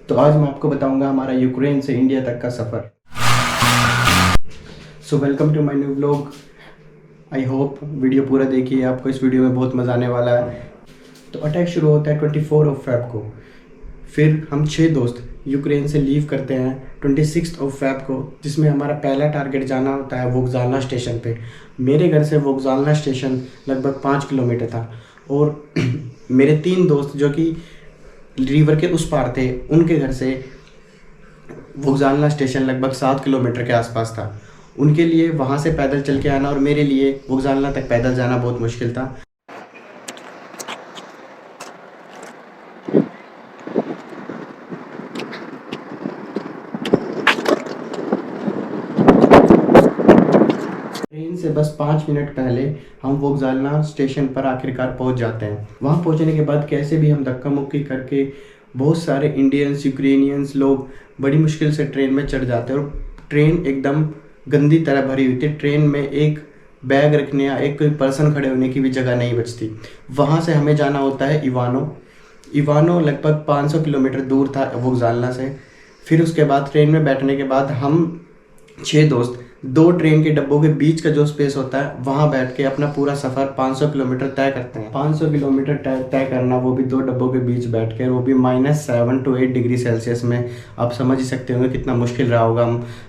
तो आज मैं आपको बताऊंगा हमारा यूक्रेन से इंडिया तक का सफ़र। So welcome to my new vlog. I hope video पूरा देखिए, आपको इस वीडियो में बहुत मज़ा आने वाला है। तो अटैक शुरू होता है 24 ऑफ फेब को। फिर हम 6 दोस्त यूक्रेन से लीव करते हैं 26 ऑफ फेब को, जिसमें हमारा पहला टारगेट जाना होता है वोक्जालना स्टेशन पे। मेरे घर से वोक्जालना स्टेशन लगभग 5 किलोमीटर था और मेरे 3 दोस्त जो कि रिवर के उस पार थे, उनके घर से वोक्जालना स्टेशन लगभग 7 किलोमीटर के आसपास था। उनके लिए वहाँ से पैदल चल के आना और मेरे लिए वोक्जालना तक पैदल जाना बहुत मुश्किल था। ट्रेन से बस 5 मिनट पहले हम वोक्जालना स्टेशन पर आखिरकार पहुंच जाते हैं। वहां पहुंचने के बाद कैसे भी हम धक्का मुक्की करके बहुत सारे इंडियंस यूक्रेनियंस लोग बड़ी मुश्किल से ट्रेन में चढ़ जाते हैं और ट्रेन एकदम गंदी तरह भरी हुई थी। ट्रेन में एक बैग रखने या एक कोई पर्सन खड़े होने की भी जगह नहीं बचती। वहाँ से हमें जाना होता है इवानो लगभग 500 किलोमीटर दूर था वोक्जालना से। फिर उसके बाद ट्रेन में बैठने के बाद हम 6 दोस्त 2 ट्रेन के डब्बों के बीच का जो स्पेस होता है वहाँ बैठ के अपना पूरा सफ़र 500 किलोमीटर तय करते हैं। 500 किलोमीटर तय करना, वो भी 2 डब्बों के बीच बैठ कर, वो भी -7 to 8 डिग्री सेल्सियस में। आप समझ ही सकते होंगे कितना मुश्किल रहा होगा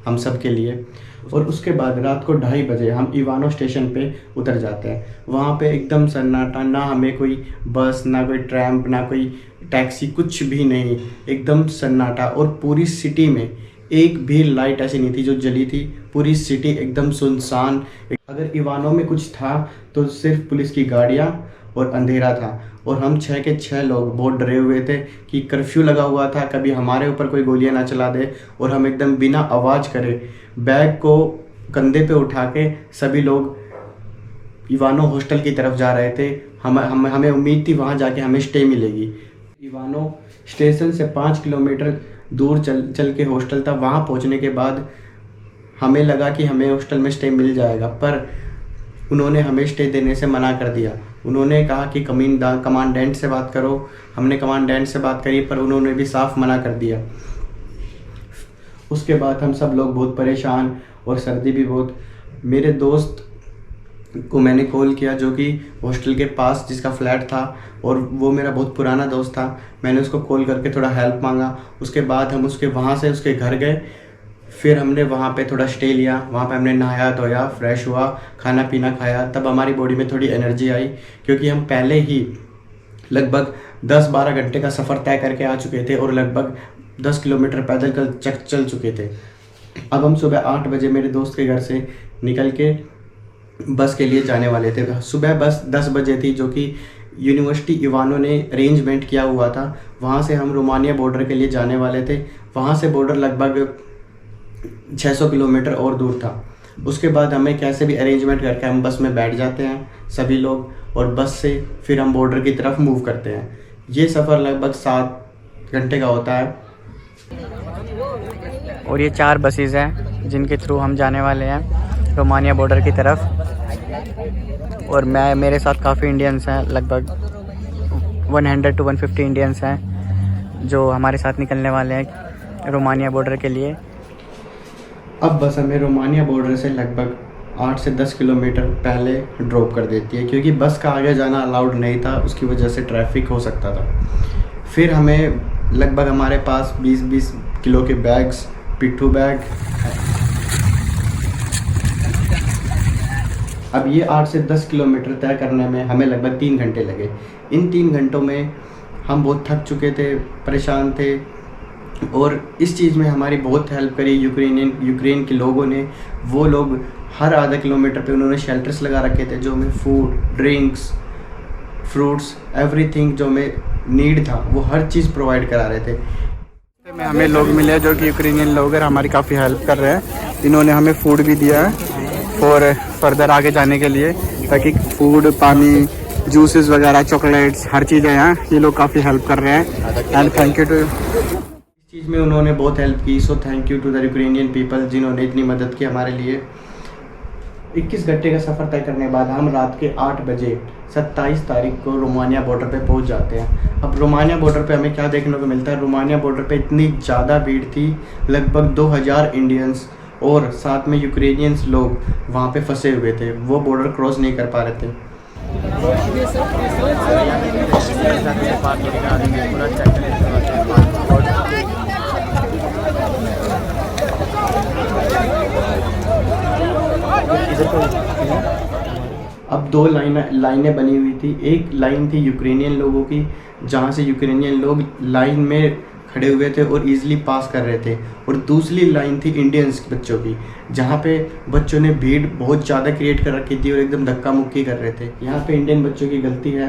हम सब के लिए। और उसके बाद रात को 2:30 बजे हम इवानो स्टेशन पे उतर जाते हैं। वहाँ पे एकदम सन्नाटा, ना हमें कोई बस, ना कोई ट्रैम, ना कोई टैक्सी, कुछ भी नहीं, एकदम सन्नाटा। और पूरी सिटी में एक भी लाइट ऐसी नहीं थी जो जली थी। पूरी सिटी एकदम सुनसान। अगर इवानो में कुछ था तो सिर्फ पुलिस की गाड़ियाँ और अंधेरा था। और हम 6 के 6 लोग बहुत डरे हुए थे कि कर्फ्यू लगा हुआ था, कभी हमारे ऊपर कोई गोलियां ना चला दे। और हम एकदम बिना आवाज़ करे बैग को कंधे पे उठा के सभी लोग इवानो हॉस्टल की तरफ जा रहे थे। हमें उम्मीद थी वहाँ जाके हमें स्टे मिलेगी। इवानो स्टेशन से 5 किलोमीटर दूर चल के हॉस्टल था। वहाँ पहुँचने के बाद हमें लगा कि हमें हॉस्टल में स्टे मिल जाएगा, पर उन्होंने हमें स्टे देने से मना कर दिया। उन्होंने कहा कि कमांडेंट से बात करो। हमने कमांडेंट से बात करी, पर उन्होंने भी साफ मना कर दिया। उसके बाद हम सब लोग बहुत परेशान और सर्दी भी बहुत। मेरे दोस्त को मैंने कॉल किया जो कि हॉस्टल के पास जिसका फ्लैट था, और वो मेरा बहुत पुराना दोस्त था। मैंने उसको कॉल करके थोड़ा हेल्प मांगा। उसके बाद हम वहाँ से उसके घर गए। फिर हमने वहाँ पे थोड़ा स्टे लिया। वहाँ पे हमने नहाया धोया, फ्रेश हुआ, खाना पीना खाया। तब हमारी बॉडी में थोड़ी एनर्जी आई, क्योंकि हम पहले ही लगभग 10-12 घंटे का सफ़र तय करके आ चुके थे और लगभग 10 किलोमीटर पैदल चल चुके थे। अब हम सुबह 8 बजे मेरे दोस्त के घर से निकल के बस के लिए जाने वाले थे। सुबह बस 10 बजे थी, जो कि यूनिवर्सिटी इवानो ने अरेंजमेंट किया हुआ था। वहाँ से हम रोमानिया बॉर्डर के लिए जाने वाले थे। वहाँ से बॉर्डर लगभग 600 किलोमीटर और दूर था। उसके बाद हमें कैसे भी अरेंजमेंट करके हम बस में बैठ जाते हैं सभी लोग, और बस से फिर हम बॉर्डर की तरफ मूव करते हैं। ये सफ़र लगभग 7 घंटे का होता है। और ये 4 बसेस हैं जिनके थ्रू हम जाने वाले हैं रोमानिया बॉर्डर की तरफ। और मेरे साथ काफ़ी इंडियंस हैं, लगभग 100 to 150 इंडियंस हैं जो हमारे साथ निकलने वाले हैं रोमानिया बॉर्डर के लिए। अब बस हमें रोमानिया बॉर्डर से लगभग 8 से 10 किलोमीटर पहले ड्रॉप कर देती है, क्योंकि बस का आगे जाना अलाउड नहीं था, उसकी वजह से ट्रैफिक हो सकता था। फिर हमें लगभग हमारे पास 20-20 किलो के बैग्स, पिट्ठू बैग। अब ये 8 से 10 किलोमीटर तय करने में हमें लगभग 3 घंटे लगे। इन 3 घंटों में हम बहुत थक चुके थे, परेशान थे, और इस चीज़ में हमारी बहुत हेल्प करी यूक्रेन के लोगों ने। वो लोग हर आधा किलोमीटर पे उन्होंने शेल्टर्स लगा रखे थे, जो हमें फूड, ड्रिंक्स, फ्रूट्स, एवरीथिंग जो हमें नीड था वो हर चीज़ प्रोवाइड करा रहे थे। में हमें लोग मिले जो कि यूक्रेनियन लोग हैं, हमारी काफ़ी हेल्प कर रहे हैं। इन्होंने हमें फूड भी दिया है और फर्दर आगे जाने के लिए, ताकि फूड, पानी, जूसेस वगैरह, चॉकलेट्स, हर चीज़ है यहाँ। ये लोग काफ़ी हेल्प कर रहे हैं एंड थैंक यू टू। इस चीज़ में उन्होंने बहुत हेल्प की, so thank you to the Ukrainian people जिन्होंने इतनी मदद की हमारे लिए। 21 घंटे का सफ़र तय करने के बाद हम रात के 8 बजे 27 तारीख को रोमानिया बॉर्डर पे पहुंच जाते हैं। अब रोमानिया बॉर्डर पे हमें क्या देखने को मिलता है, रोमानिया बॉर्डर पे इतनी ज़्यादा भीड़ थी, लगभग 2000 इंडियंस और साथ में यूक्रेनियंस लोग वहाँ पे फंसे हुए थे, वो बॉर्डर क्रॉस नहीं कर पा रहे थे। अब दो लाइनें बनी हुई थी। एक लाइन थी यूक्रेनियन लोगों की, जहाँ से यूक्रेनियन लोग लाइन में खड़े हुए थे और इजीली पास कर रहे थे, और दूसरी लाइन थी इंडियंस बच्चों की, जहाँ पे बच्चों ने भीड़ बहुत ज़्यादा क्रिएट कर रखी थी और एकदम धक्का मुक्की कर रहे थे। यहाँ पे इंडियन बच्चों की गलती है।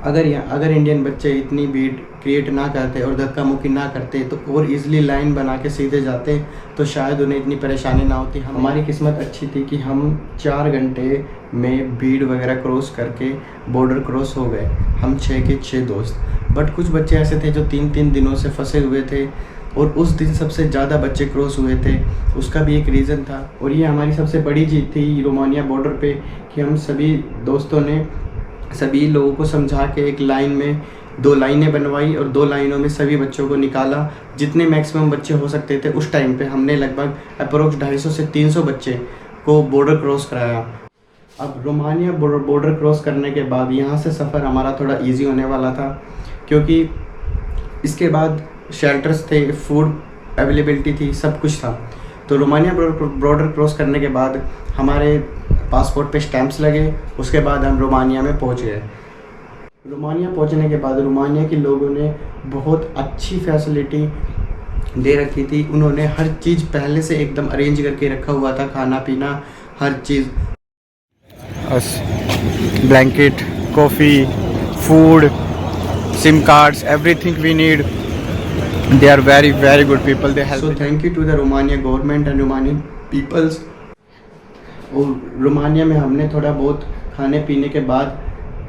अगर इंडियन बच्चे इतनी भीड़ क्रिएट ना करते और धक्का मुक्की ना करते तो और इजीली लाइन बना के सीधे जाते तो शायद उन्हें इतनी परेशानी ना होती। हमारी किस्मत अच्छी थी कि हम 4 घंटे में भीड़ वगैरह क्रॉस करके बॉर्डर क्रॉस हो गए, हम 6 के 6 दोस्त। बट कुछ बच्चे ऐसे थे जो 3-3 दिनों से फंसे हुए थे, और उस दिन सबसे ज़्यादा बच्चे क्रॉस हुए थे। उसका भी एक रीज़न था, और ये हमारी सबसे बड़ी जीत थी रोमानिया बॉर्डर पे कि हम सभी दोस्तों ने सभी लोगों को समझा के एक लाइन में 2 लाइनें बनवाई और 2 लाइनों में सभी बच्चों को निकाला। जितने मैक्सिमम बच्चे हो सकते थे उस टाइम पे हमने लगभग अप्रोक्स 250 से 300 बच्चे को बॉर्डर क्रॉस कराया। अब रोमानिया बॉर्डर क्रॉस करने के बाद यहाँ से सफ़र हमारा थोड़ा इजी होने वाला था, क्योंकि इसके बाद शेल्टर्स थे, फूड अवेलेबिलिटी थी, सब कुछ था। तो रोमानिया बॉर्डर क्रॉस करने के बाद हमारे पासपोर्ट पे स्टैंप्स लगे, उसके बाद हम रोमानिया में पहुंच गए। रोमानिया पहुंचने के बाद रोमानिया के लोगों ने बहुत अच्छी फैसिलिटी दे रखी थी। उन्होंने हर चीज़ पहले से एकदम अरेंज करके रखा हुआ था, खाना पीना हर चीज़, blanket, coffee, food, SIM cards, everything we need. They are very very good people. They help. So thank you to the Romania government and Romanian peoples. और रोमानिया में हमने थोड़ा बहुत खाने पीने के बाद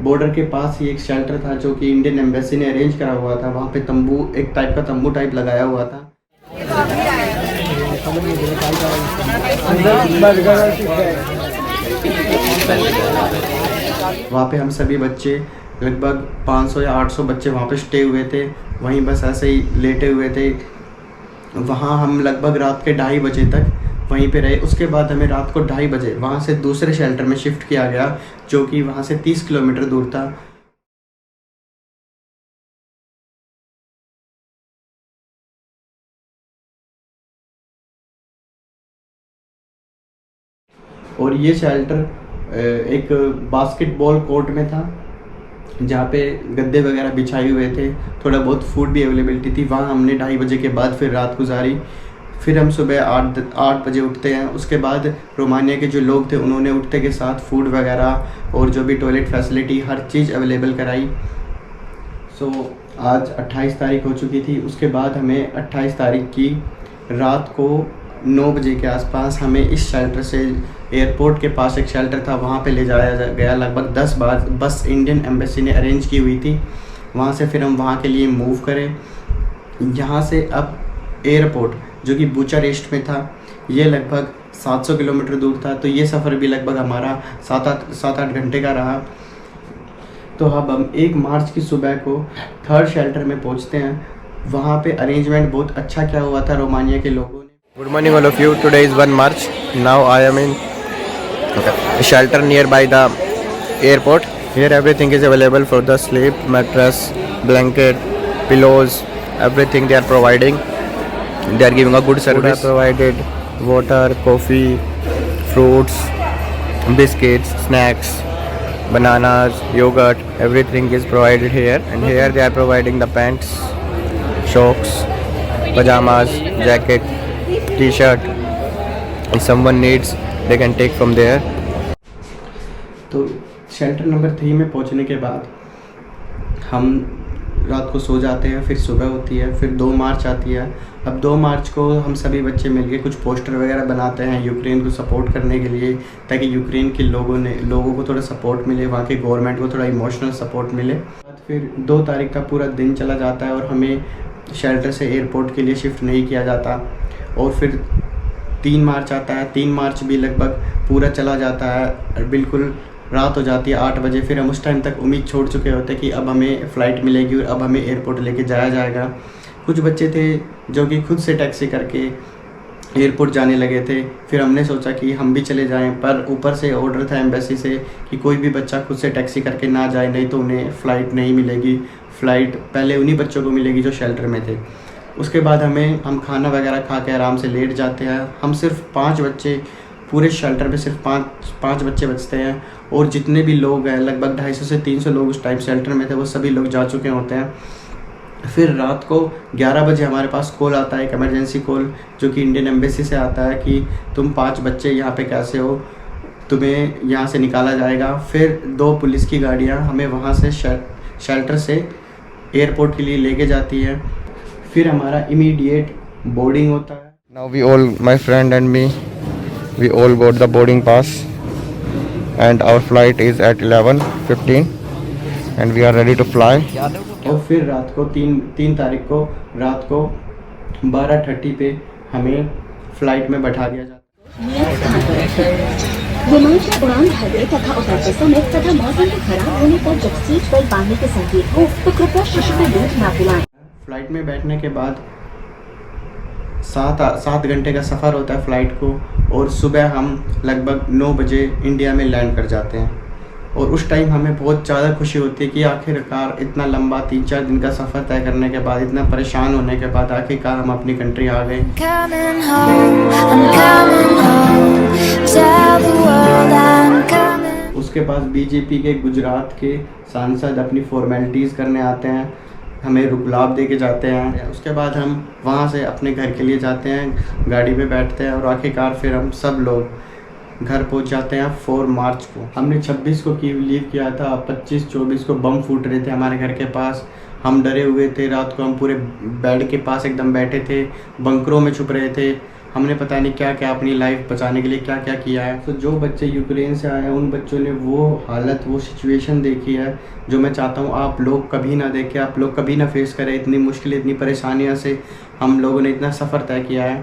बॉर्डर के पास ही एक शेल्टर था जो कि इंडियन एम्बेसी ने अरेंज करा हुआ था। वहाँ पे तंबू, एक टाइप का तंबू टाइप लगाया हुआ था। वहाँ पे हम सभी बच्चे लगभग 500 या 800 बच्चे वहाँ पे स्टे हुए थे, वहीं बस ऐसे ही लेटे हुए थे। वहाँ हम लगभग रात के 2:30 बजे तक वहीं पे रहे। उसके बाद हमें रात को 2:30 बजे वहाँ से दूसरे शेल्टर में शिफ्ट किया गया, जो कि वहाँ से 30 किलोमीटर दूर था। और ये शेल्टर एक बास्केटबॉल कोर्ट में था, जहाँ पे गद्दे वगैरह बिछाए हुए थे, थोड़ा बहुत फूड भी अवेलेबिलिटी थी। वहाँ हमने 2:30 बजे के बाद फिर रात गुजारी। फिर हम सुबह 8 बजे उठते हैं। उसके बाद रोमानिया के जो लोग थे उन्होंने उठते के साथ फूड वगैरह और जो भी टॉयलेट फैसिलिटी हर चीज़ अवेलेबल कराई। सो आज 28 तारीख हो चुकी थी। उसके बाद हमें 28 तारीख की रात को 9 बजे के आसपास हमें इस शेल्टर से, एयरपोर्ट के पास एक शेल्टर था, वहाँ पे ले जाया गया। लगभग 10 बस इंडियन एम्बेसी ने अरेंज की हुई थी। वहाँ से फिर हम वहाँ के लिए मूव करें। यहाँ से अब एयरपोर्ट जो कि बुचारेस्ट में था, ये लगभग 700 किलोमीटर दूर था। तो ये सफ़र भी लगभग हमारा 7-8 घंटे का रहा। तो अब हम 1 मार्च की सुबह को 3rd शेल्टर में पहुँचते हैं। वहाँ पे अरेंजमेंट बहुत अच्छा किया हुआ था रोमानिया के लोगों ने। Good morning all of you. Today is 1 March. Now I am in shelter nearby the airport. Here everything is available for the sleep, mattress, blanket, pillows, everything they are providing. They are giving a good service. Food are provided, water, coffee, fruits, biscuits, snacks, bananas, yogurt, everything is provided here. And here they are providing the pants, socks, pajamas, jacket, T-shirt. If someone needs, they can take from there. तो shelter number 3 में पहुंचने के बाद हम रात को सो जाते हैं। फिर सुबह होती है, फिर 2 मार्च आती है। अब 2 मार्च को हम सभी बच्चे मिलके कुछ पोस्टर वगैरह बनाते हैं यूक्रेन को सपोर्ट करने के लिए, ताकि यूक्रेन के लोगों को थोड़ा सपोर्ट मिले, वहाँ के गवर्नमेंट को थोड़ा इमोशनल सपोर्ट मिले। फिर 2 तारीख का पूरा दिन चला जाता है और हमें शेल्टर से एयरपोर्ट के लिए शिफ्ट नहीं किया जाता। और फिर 3 मार्च आता है, 3 मार्च भी लगभग पूरा चला जाता है और बिल्कुल रात हो जाती है 8 बजे। फिर हम उस टाइम तक उम्मीद छोड़ चुके होते कि अब हमें फ़्लाइट मिलेगी और अब हमें एयरपोर्ट लेके जाया जाएगा। कुछ बच्चे थे जो कि खुद से टैक्सी करके एयरपोर्ट जाने लगे थे। फिर हमने सोचा कि हम भी चले जाएं, पर ऊपर से ऑर्डर था एम्बेसी से कि कोई भी बच्चा खुद से टैक्सी करके ना जाए, नहीं तो उन्हें फ़्लाइट नहीं मिलेगी। फ़्लाइट पहले उन्हीं बच्चों को मिलेगी जो शेल्टर में थे। उसके बाद हम खाना वगैरह खा के आराम से लेट जाते हैं। हम सिर्फ 5 बच्चे, पूरे शेल्टर में सिर्फ 5 बच्चे बचते हैं और जितने भी लोग हैं लगभग 250 से 300 लोग उस टाइम शेल्टर में थे, वो सभी लोग जा चुके होते हैं। फिर रात को 11 बजे हमारे पास कॉल आता है, एक इमरजेंसी कॉल, जो कि इंडियन एम्बेसी से आता है कि तुम 5 बच्चे यहाँ पे कैसे हो, तुम्हें यहाँ से निकाला जाएगा। फिर 2 पुलिस की गाड़ियाँ हमें वहाँ से शेल्टर से एयरपोर्ट के लिए लेके जाती है। फिर हमारा इमीडिएट बोर्डिंग होता है। Now we all, my friend and me, we all got the boarding pass and our flight is at 11:15 and we are ready to fly. और फिर रात को 3 तारीख को रात को 12:30 पे हमें फ़्लाइट में बैठा दिया जाता है। विमान की उड़ान भरने तथा उतरते समय तथा मौसम के खराब होने पर जब सीट बेल्ट बांधने के संकेत हो तो कृपया शिशु को दूध न पिलाएं। फ़्लाइट में बैठने के बाद 7 घंटे का सफ़र होता है फ़्लाइट को, और सुबह हम लगभग 9 बजे इंडिया में लैंड कर जाते हैं। और उस टाइम हमें बहुत ज़्यादा खुशी होती है कि आखिरकार इतना लंबा 3-4 दिन का सफ़र तय करने के बाद, इतना परेशान होने के बाद आखिरकार हम अपनी कंट्री आ गए। उसके बाद बीजेपी के गुजरात के सांसद अपनी फॉर्मेलिटीज़ करने आते हैं, हमें गुलाब दे के जाते हैं। उसके बाद हम वहाँ से अपने घर के लिए जाते हैं, गाड़ी में बैठते हैं और आखिरकार फिर हम सब लोग घर पहुँच जाते हैं 4 मार्च को। हमने 26 को लीव किया था, 25-24 को बम फूट रहे थे हमारे घर के पास। हम डरे हुए थे, रात को हम पूरे बेड के पास एकदम बैठे थे, बंकरों में छुप रहे थे। हमने पता नहीं क्या क्या अपनी लाइफ बचाने के लिए क्या क्या किया है। तो जो बच्चे यूक्रेन से आए हैं उन बच्चों ने वो हालत, वो सिचुएशन देखी है जो मैं चाहता हूँ आप लोग कभी ना देखें, आप लोग कभी ना फेस करें। इतनी मुश्किल, इतनी परेशानियों से हम लोगों ने इतना सफ़र तय किया है।